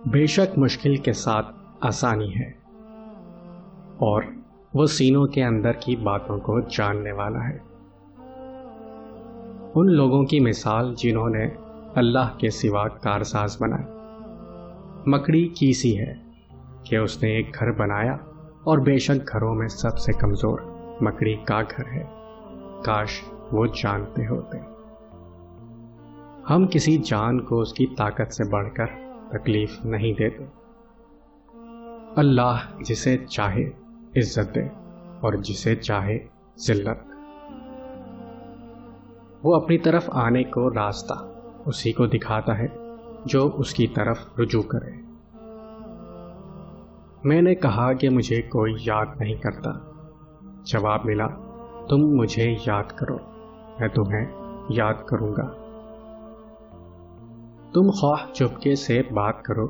بے شک مشکل کے ساتھ آسانی ہے، اور وہ سینوں کے اندر کی باتوں کو جاننے والا ہے۔ ان لوگوں کی مثال جنہوں نے اللہ کے سوا کارساز بنائے۔ مکڑی کی سی ہے کہ اس نے ایک گھر بنایا، اور بے شک گھروں میں سب سے کمزور مکڑی کا گھر ہے۔ کاش وہ جانتے ہوتے۔ ہم کسی جان کو اس کی طاقت سے بڑھ کر تکلیف نہیں دیتے۔ اللہ جسے چاہے عزت دے اور جسے چاہے ذلت۔ وہ اپنی طرف آنے کو راستہ اسی کو دکھاتا ہے جو اس کی طرف رجوع کرے۔ میں نے کہا کہ مجھے کوئی یاد نہیں کرتا۔ جواب ملا، تم مجھے یاد کرو، میں تمہیں یاد کروں گا۔ تم خواہ چپکے سے بات کرو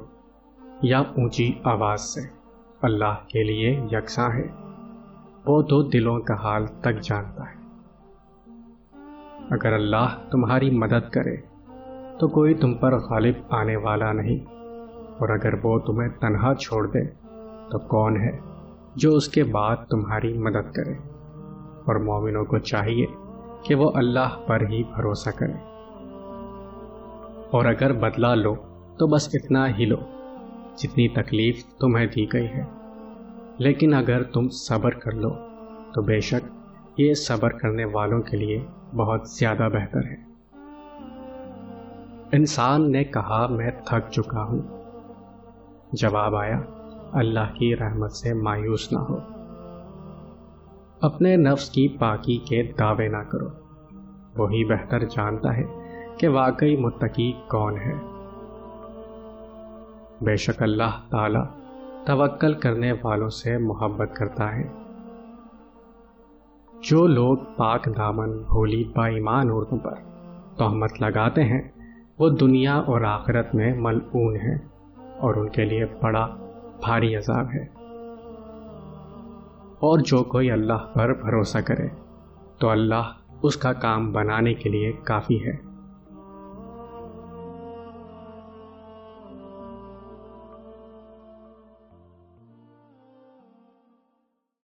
یا اونچی آواز سے، اللہ کے لیے یکساں ہے، وہ تو دلوں کا حال تک جانتا ہے۔ اگر اللہ تمہاری مدد کرے تو کوئی تم پر غالب آنے والا نہیں، اور اگر وہ تمہیں تنہا چھوڑ دے تو کون ہے جو اس کے بعد تمہاری مدد کرے؟ اور مومنوں کو چاہیے کہ وہ اللہ پر ہی بھروسہ کریں، اور اگر بدلہ لو تو بس اتنا ہی لو جتنی تکلیف تمہیں دی گئی ہے، لیکن اگر تم صبر کر لو تو بے شک یہ صبر کرنے والوں کے لیے بہت زیادہ بہتر ہے۔ انسان نے کہا، میں تھک چکا ہوں۔ جواب آیا، اللہ کی رحمت سے مایوس نہ ہو۔ اپنے نفس کی پاکی کے دعوے نہ کرو، وہی بہتر جانتا ہے کہ واقعی متقی کون ہے۔ بے شک اللہ تعالی توکل کرنے والوں سے محبت کرتا ہے۔ جو لوگ پاک دامن بھولی با ایمان عورتوں پر تہمت لگاتے ہیں وہ دنیا اور آخرت میں ملعون ہیں، اور ان کے لیے بڑا بھاری عذاب ہے۔ اور جو کوئی اللہ پر بھروسہ کرے تو اللہ اس کا کام بنانے کے لیے کافی ہے۔